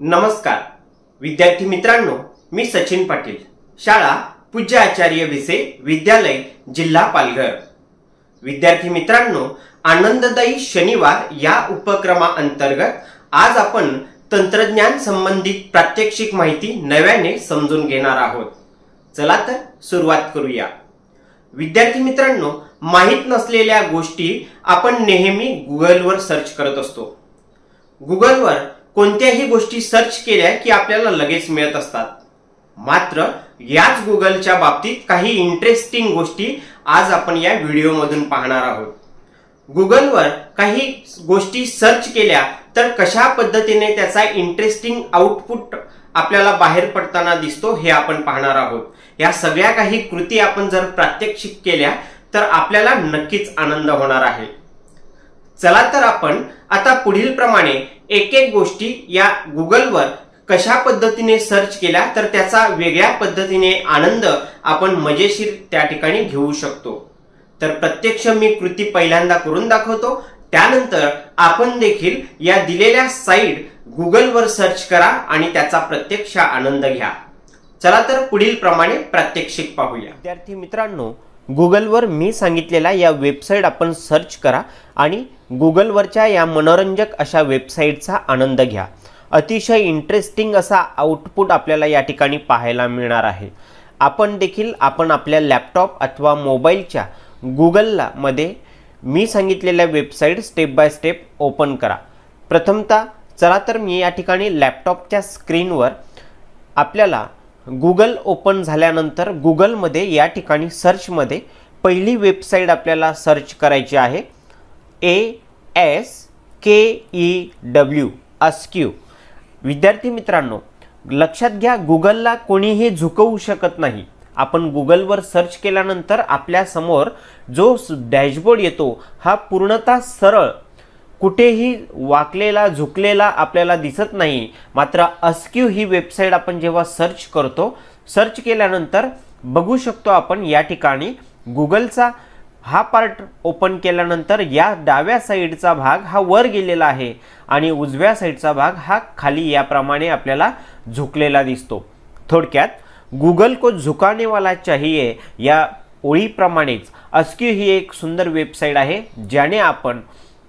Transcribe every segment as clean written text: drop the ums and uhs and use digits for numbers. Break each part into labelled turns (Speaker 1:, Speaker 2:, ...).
Speaker 1: नमस्कार विद्यार्थी मित्रांनो, मी सचिन पाटील, शाळा पूज्य आचार्य विसे विद्यालय जिल्हा पालघर। विद्यार्थी मित्रांनो, आनंददायी शनिवार या उपक्रमाअंतर्गत आज आपण तंत्रज्ञान संबंधित प्रात्यक्षिक माहिती नव्याने समजून घेणार आहोत। चला तर सुरुवात करूया। विद्यार्थी मित्रांनो, माहित नसलेल्या गोष्टी आपण नेहमी गुगलवर सर्च करत असतो। गुगलवर कोणत्याही गोष्टी सर्च केल्या की आपल्याला लगेच मिळत असतात। मात्र याच गुगलच्या बाबतीत काही इंटरेस्टिंग गोष्टी आज आपण या व्हिडिओमधून पाहणार आहोत। गुगलवर काही गोष्टी सर्च केल्या तर कशा पद्धतीने त्याचा इंटरेस्टिंग आउटपुट आपल्याला बाहेर पडताना दिसतो हे आपण पाहणार आहोत। या सगळ्या काही कृती आपण जर प्रात्यक्षिक केल्या तर आपल्याला नक्कीच आनंद होणार आहे। चला तर आपण आता पुढील प्रमाणे एक एक गोष्टी या गुगलवर कशा पद्धतीने सर्च केल्या तर त्याचा वेगळ्या पद्धतीने आनंद आपण मजेशीर त्या ठिकाणी घेऊ शकतो। तर प्रत्यक्ष मी कृती पहिल्यांदा करून दाखवतो, त्यानंतर आपण देखील या दिलेल्या साइट गुगलवर सर्च करा आणि त्याचा प्रत्यक्ष आनंद घ्या। चला तर पुढील प्रमाणे प्रात्यक्षिक पाहूया। विद्यार्थी मित्रांनो, गुगलवर मी सांगितलेल्या या वेबसाईट आपण सर्च करा आणि गुगलवरच्या या मनोरंजक अशा वेबसाईटचा आनंद घ्या। अतिशय इंटरेस्टिंग असा आउटपुट आपल्याला या ठिकाणी पाहायला मिळणार आहे। आपण आपल्या लॅपटॉप अथवा मोबाईलच्या गुगलला मध्ये मी सांगितलेल्या website step by step open करा। प्रथमतः चला तर मी या ठिकाणी लॅपटॉपच्या स्क्रीनवर आपल्याला गुगल ओपन झाल्यानंतर गुगलमध्ये या ठिकाणी सर्चमध्ये पहिली वेबसाईट आपल्याला सर्च करायची आहे, ASKEW। विद्यार्थी मित्रांनो, लक्षात घ्या, गुगलला कोणीही झुकवू शकत नाही। आपण गुगलवर सर्च केल्यानंतर आपल्या समोर जो डॅशबोर्ड येतो हा पूर्णतः सरळ, कुठेही वाकलेला झुकलेला आपल्याला दिसत नाही। मात्र अस्क्यू ही वेबसाईट आपण जेव्हा सर्च करतो, सर्च केल्यानंतर बघू शकतो आपण या ठिकाणी गुगलचा हा पार्ट ओपन केल्यानंतर या डाव्या साइडचा भाग हा वर गेलेला आहे आणि उजव्या साइडचा भाग हा खाली याप्रमाणे आपल्याला झुकलेला दिसतो। थोडक्यात गूगल को झुकाने वाला चाहिए या ओळीप्रमाणेच अस्क्यू ही एक सुंदर वेबसाईट आहे, ज्याने आपण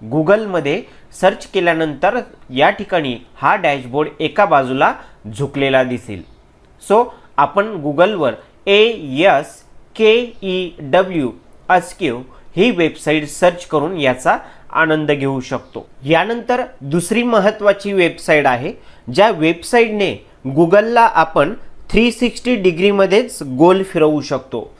Speaker 1: गुगलमध्ये सर्च केल्यानंतर या ठिकाणी हा डॅशबोर्ड एका बाजूला झुकलेला दिसेल। सो आपण गुगलवर ASKEW अस्क्यू ही वेबसाईट सर्च करून याचा आनंद घेऊ शकतो। यानंतर दुसरी महत्त्वाची वेबसाईट आहे, ज्या वेबसाईटने गुगलला आपण 360 डिग्रीमध्येच गोल फिरवू शकतो।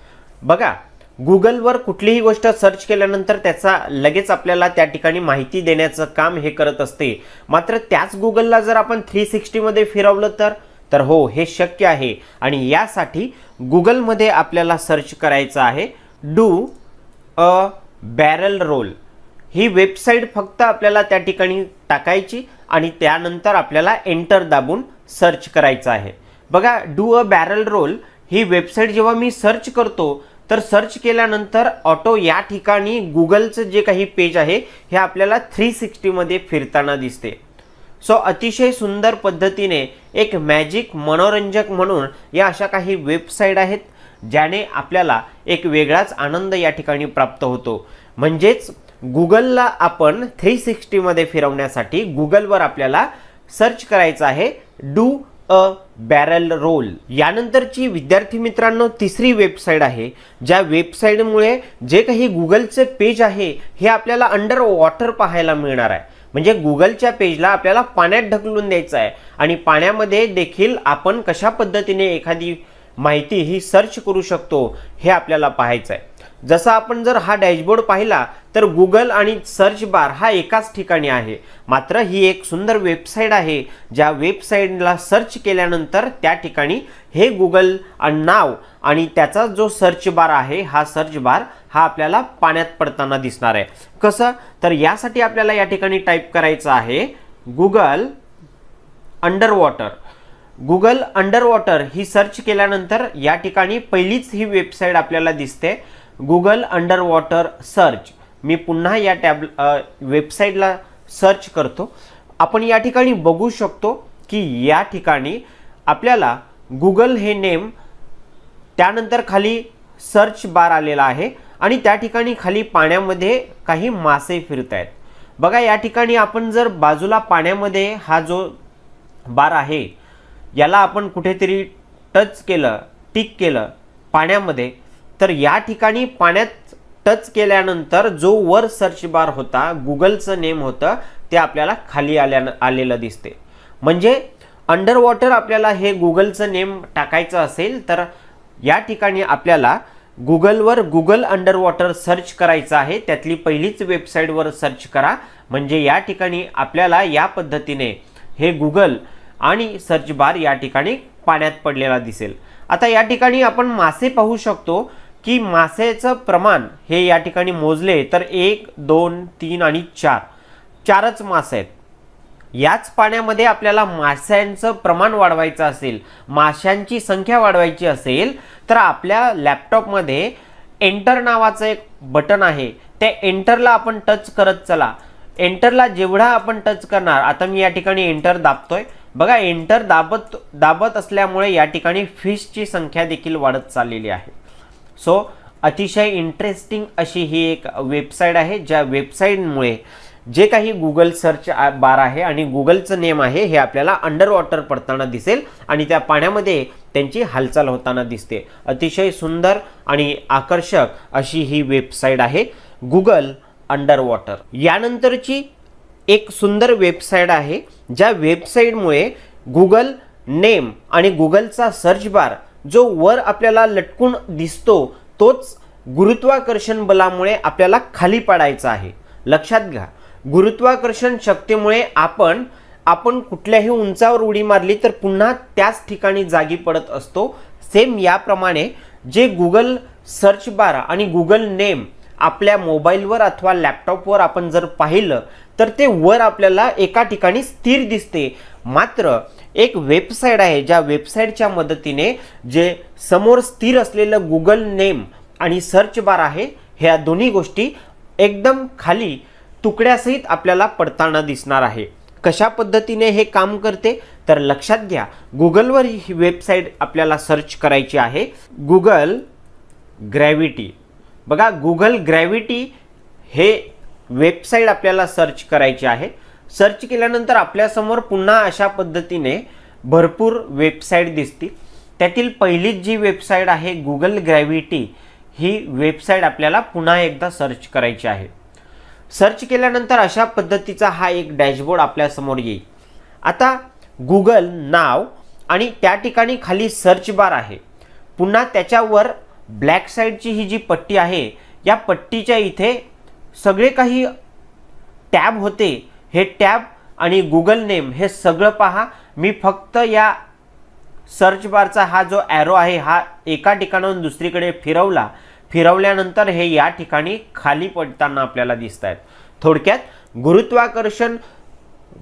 Speaker 1: बघा, गुगलवर कुठलीही गोष्ट सर्च केल्यानंतर त्याचा लगेच आपल्याला त्या ठिकाणी माहिती देण्याचं काम हे करत असते। मात्र त्याच गुगलला जर आपण 360 मध्ये फिरवलं तर हो, हे शक्य आहे। आणि यासाठी गुगलमध्ये आपल्याला सर्च करायचं आहे डू अ बॅरल रोल। ही वेबसाईट फक्त आपल्याला त्या ठिकाणी टाकायची आणि त्यानंतर आपल्याला एंटर दाबून सर्च करायचं आहे। बघा, डू अ बॅरल रोल ही वेबसाईट जेव्हा मी सर्च करतो तर सर्च केल्यानंतर ऑटो या ठिकाणी गुगलचं जे काही पेज आहे हे आपल्याला 360 मध्ये फिरताना दिसते। सो अतिशय सुंदर पद्धतीने एक मॅजिक मनोरंजक म्हणून या अशा काही वेबसाईट आहेत, ज्याने आपल्याला एक वेगळाच आनंद या ठिकाणी प्राप्त होतो। म्हणजेच गुगलला आपण 360 मध्ये फिरवण्यासाठी गुगलवर आपल्याला सर्च करायचं आहे डू अ बॅरल रोल। यानंतरची विद्यार्थी मित्रांनो तिसरी वेबसाईट आहे, ज्या वेबसाईटमुळे जे काही गुगलचे पेज आहे हे आपल्याला अंडर वॉटर पाहायला मिळणार आहे। म्हणजे गुगलच्या पेजला आपल्याला पाण्यात ढकलून द्यायचं आहे आणि पाण्यामध्ये देखील आपण कशा पद्धतीने एखादी माहिती ही सर्च करू शकतो हे आपल्याला पाहायचं आहे। जसं आपण जर हा डॅशबोर्ड पाहिला तर गुगल आणि सर्च बार हा एकाच ठिकाणी आहे। मात्र ही एक सुंदर वेबसाईट आहे, ज्या वेबसाईटला सर्च केल्यानंतर त्या ठिकाणी हे गुगल नाव आणि त्याचा जो सर्च बार आहे हा सर्च बार हा आपल्याला पाण्यात पडताना दिसणार आहे। कसं तर यासाठी आपल्याला या ठिकाणी टाईप करायचं आहे Google under water. Google under water ही सर्च केल्यानंतर या ठिकाणी पहिलीच ही वेबसाईट आपल्याला दिसते, गुगल अंडर वॉटर सर्च। मी पुन्हा या वेबसाईटला सर्च करतो। आपण या ठिकाणी बघू शकतो की या ठिकाणी आपल्याला गुगल हे नेम, त्यानंतर खाली सर्च बार आलेला आहे आणि त्या ठिकाणी खाली पाण्यामध्ये काही मासे फिरत आहेत। बघा या ठिकाणी आपण जर बाजूला पाण्यामध्ये हा जो बार आहे याला आपण कुठेतरी टच केलं, टिक केलं पाण्यामध्ये, तर या ठिकाणी पाण्यात टच केल्यानंतर जो वर सर्च बार होता, गुगलचं नेम होतं, ते आपल्याला खाली आलेलं दिसते। म्हणजे अंडर वॉटर आपल्याला हे गुगलचं नेम टाकायचं असेल तर या ठिकाणी आपल्याला गुगलवर गुगल अंडर वॉटर सर्च करायचं आहे। त्यातली पहिलीच वेबसाईटवर सर्च करा, म्हणजे या ठिकाणी आपल्याला या पद्धतीने हे गुगल आणि सर्च बार या ठिकाणी पाण्यात पडलेला दिसेल। आता या ठिकाणी आपण मासे पाहू शकतो की मासेचं प्रमाण हे या ठिकाणी मोजले तर 1, 2, 3 आणि 4च मासे आहेत। याच पाण्यामध्ये आपल्याला माशांचं प्रमाण वाढवायचं असेल, माशांची संख्या वाढवायची असेल तर आपल्या लॅपटॉपमध्ये एंटर नावाचं एक बटन आहे, त्या एंटरला आपण टच करत चला। एंटरला जेवढा आपण टच करणार, आता मी या ठिकाणी एंटर दाबतोय, बघा एंटर दाबत असल्यामुळे या ठिकाणी फिशची संख्या देखील वाढत चाललेली आहे। सो अतिशय इंटरेस्टिंग अशी ही एक वेबसाईट आहे, ज्या वेबसाईटमुळे जे काही गुगल सर्च बार आहे आणि गुगलचं नेम आहे हे आपल्याला अंडर वॉटर पडताना दिसेल आणि त्या पाण्यामध्ये त्यांची हालचाल होताना दिसते। अतिशय सुंदर आणि आकर्षक अशी ही वेबसाईट आहे गुगल अंडर वॉटर। यानंतरची एक सुंदर वेबसाईट आहे, ज्या वेबसाईटमुळे गुगल नेम आणि गुगलचा सर्च बार जो वर आपल्याला लटकून दिसतो तोच गुरुत्वाकर्षण बलामुळे आपल्याला खाली पाडायचा आहे। लक्षात घ्या, गुरुत्वाकर्षण शक्तीमुळे आपण कुठल्याही उंचावर उडी मारली तर पुन्हा त्याच ठिकाणी जागी पडत असतो। सेम याप्रमाणे जे गुगल सर्च बार आणि गुगल नेम आपल्या मोबाईलवर अथवा लॅपटॉपवर आपण जर पाहिलं तर ते वर आपल्याला एका ठिकाणी स्थिर दिसते। मात्र एक वेबसाईट आहे, ज्या वेबसाईटच्या मदतीने जे समोर स्थिर असलेलं गुगल नेम आणि सर्च बार आहे ह्या दोन्ही गोष्टी एकदम खाली तुकड्यासहित आपल्याला पडताना दिसणार आहे। कशा पद्धतीने हे काम करते तर लक्षात घ्या, गुगलवर ही वेबसाईट आपल्याला सर्च करायची आहे, गुगल ग्रॅव्हिटी। बघा गुगल ग्रॅव्हिटी हे वेबसाईट आपल्याला सर्च करायची आहे। सर्च केल्यानंतर आपल्यासमोर पुन्हा अशा पद्धतीने भरपूर वेबसाईट दिसतील। त्यातील पहिलीच जी वेबसाईट आहे गुगल ग्रॅव्हिटी, ही वेबसाईट आपल्याला पुन्हा एकदा सर्च करायची आहे। सर्च केल्यानंतर अशा पद्धतीचा हा एक डॅशबोर्ड आपल्यासमोर येईल। आता गुगल नाव आणि त्या ठिकाणी खाली सर्च बार आहे, पुन्हा त्याच्यावर ब्लॅक साईडची ही जी पट्टी आहे या पट्टीच्या इथे सगळे काही टॅब होते, हे टॅब आणि गुगल नेम हे सगळं पहा। मी फक्त या सर्च बारचा हा जो ॲरो आहे हा एका ठिकाणाहून दुसरीकडे फिरवल्यानंतर हे या ठिकाणी खाली पडताना आपल्याला दिसत आहेत। थोडक्यात गुरुत्वाकर्षण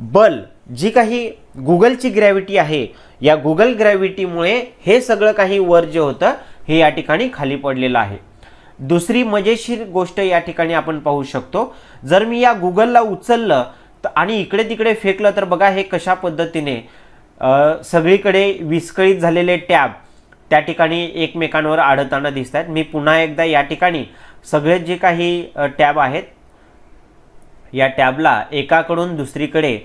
Speaker 1: बल जी काही गुगलची ग्रॅव्हिटी आहे, या गुगल ग्रॅव्हिटीमुळे हे सगळं काही वर जे होतं हे या ठिकाणी खाली पडलेलं आहे। दुसरी मजेशीर गोष्ट या ठिकाणी आपण पाहू शकतो, जर मी या गुगलला उचललं आणि इकडे तिकडे फेकलं तर बघा हे कशा पद्धतीने सगळीकडे विस्कळीत झालेले टॅब त्या ठिकाणी एकमेकांवर आढळताना दिसत आहेत। मी पुन्हा एकदा या ठिकाणी सगळे जे काही टॅब आहेत या टॅबला एकाकडून दुसरीकडे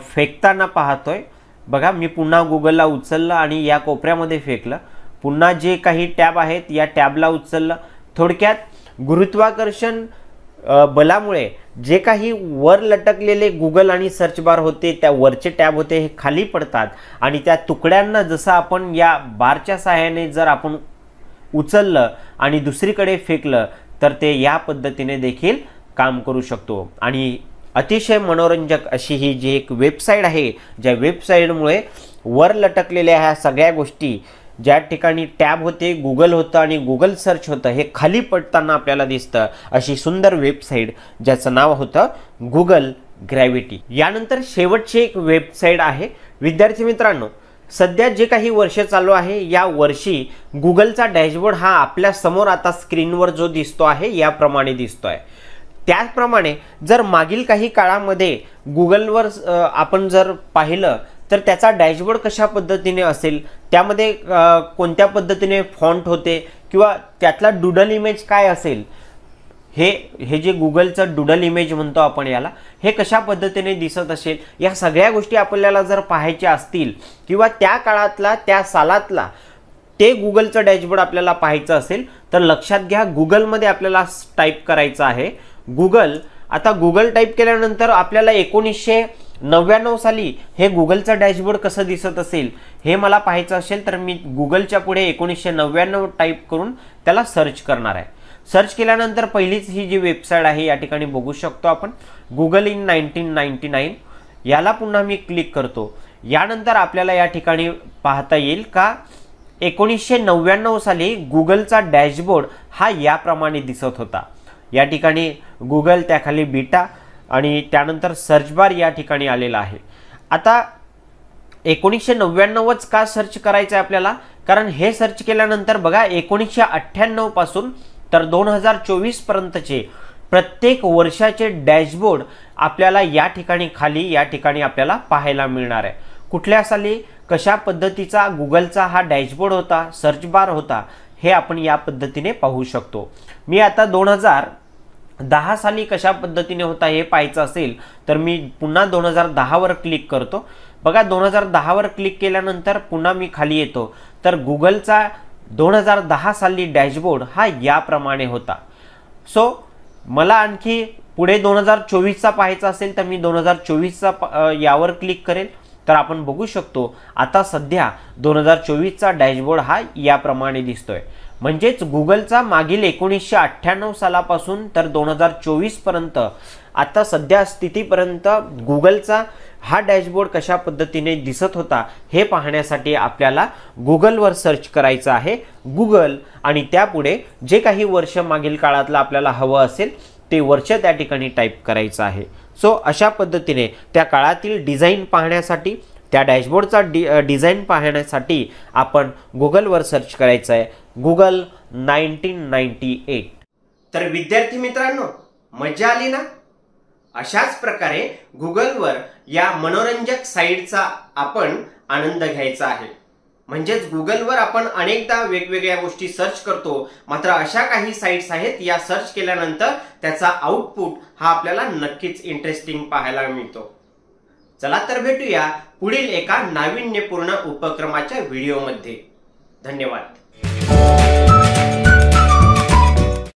Speaker 1: फेकताना पाहतोय। बघा मी पुन्हा गुगलला उचललं आणि या कोपऱ्यामध्ये फेकलं, पुन्हा जे काही टॅब आहेत या टॅबला उचललं। थोडक्यात गुरुत्वाकर्षण बलामुळे जे काही वर लटकलेले गुगल आणि सर्च बार होते, त्या वरचे टॅब होते, हे खाली पडतात आणि त्या तुकड्यांना जसं आपण या बारच्या सहाय्याने जर आपण उचललं आणि दुसरीकडे फेकलं तर ते या पद्धतीने देखील काम करू शकतो। आणि अतिशय मनोरंजक अशी ही जी एक वेबसाईट आहे, ज्या वेबसाईटमुळे वर लटकलेल्या ह्या सगळ्या गोष्टी, ज्या ठिकाणी टॅब होते, गुगल होतं आणि गुगल सर्च होतं, हे खाली पडताना आपल्याला दिसतं। अशी सुंदर वेबसाईट ज्याचं नाव होतं गुगल ग्रॅव्हिटी। यानंतर शेवटची एक वेबसाईट आहे विद्यार्थी मित्रांनो, सध्या जे काही वर्ष चालू आहे या वर्षी गुगलचा डॅशबोर्ड हा आपल्या समोर आता स्क्रीनवर जो दिसतो आहे याप्रमाणे दिसतोय। त्याचप्रमाणे जर मागील काही काळामध्ये गुगलवर आपण जर पाहिलं तर त्याचा डॅशबोर्ड कशा पद्धतीने असेल, त्यामध्ये कोणत्या पद्धतीने फॉन्ट होते किंवा त्यातला डुडल इमेज काय असेल, हे जे गुगलचं डुडल इमेज म्हणतो आपण याला, हे कशा पद्धतीने दिसत असेल, या सगळ्या गोष्टी आपल्याला जर पाहायच्या असतील किंवा त्या काळातला त्या सालातला ते गुगलचं डॅशबोर्ड आपल्याला पाहायचं असेल तर लक्षात घ्या, गुगलमध्ये आपल्याला टाईप करायचं आहे गुगल. आता गुगल टाईप केल्यानंतर आपल्याला 1999 साली हे गुगलचं डॅशबोर्ड कसं दिसत असेल हे मला पाहायचं असेल तर मी गुगलच्या पुढे 1999 टाईप करून त्याला सर्च करणार आहे. सर्च केल्यानंतर पहिलीच ही जी वेबसाईट आहे या ठिकाणी बघू शकतो आपण, गुगल इन 1999. याला पुन्हा मी क्लिक करतो. यानंतर आपल्याला या ठिकाणी पाहता येईल का 1999 साली गुगलचा डॅशबोर्ड हा याप्रमाणे दिसत होता. या ठिकाणी गुगल, त्याखाली बीटा आणि त्यानंतर सर्च बार या ठिकाणी आलेला आहे. आता 1999च का सर्च करायचं आहे आपल्याला, कारण हे सर्च केल्यानंतर बघा 1998 पासून तर 2024 पर्यंतचे प्रत्येक वर्षाचे डॅशबोर्ड आपल्याला या ठिकाणी खाली या ठिकाणी आपल्याला पाहायला मिळणार आहे. कुठल्या साली कशा पद्धतीचा गुगलचा हा डॅशबोर्ड होता, सर्च बार होता, हे आपण या पद्धतीने पाहू शकतो. मी आता 2010 साली कशा पद्धतीने होता हे पाहायचं असेल तर मी पुन्हा 2010 वर क्लिक करतो. बघा 2010 वर क्लिक केल्यानंतर पुन्हा मी खाली येतो तर गुगलचा 2010 साली डॅशबोर्ड हा याप्रमाणे होता. सो मला आणखी पुढे 2024चा पाहायचा असेल तर मी 2024चा यावर क्लिक करेल तर आपण बघू शकतो आता सध्या 2024चा डॅशबोर्ड हा याप्रमाणे दिसतोय. म्हणजेच गुगलचा मागील 1998 सालापासून तर 2024 पर्यंत आता सध्या स्थितीपर्यंत गुगलचा हा डॅशबोर्ड कशा पद्धतीने दिसत होता हे पाहण्यासाठी आपल्याला गुगलवर सर्च करायचं आहे गुगल, आणि त्यापुढे जे काही वर्ष मागील काळातलं आपल्याला हवं असेल ते वर्ष त्या ठिकाणी टाईप करायचं आहे. सो अशा पद्धतीने त्या काळातील डिझाईन पाहण्यासाठी, त्या डॅशबोर्डचा डिझाईन पाहण्यासाठी आपण गुगलवर सर्च करायचं आहे गुगल 1998. तर विद्यार्थी मित्रांनो, मजा आली ना? अशाच प्रकारे गुगलवर या मनोरंजक साईटचा आपण आनंद घ्यायचा आहे. म्हणजेच गुगलवर आपण अनेकदा वेगवेगळ्या गोष्टी सर्च करतो, मात्र अशा काही साईट्स आहेत या सर्च केल्यानंतर त्याचा आउटपुट हा आपल्याला नक्कीच इंटरेस्टिंग पाहायला मिळतो. चला तर भेटूया पुढील एका नाविन्यपूर्ण उपक्रमाच्या व्हिडिओमध्ये. धन्यवाद.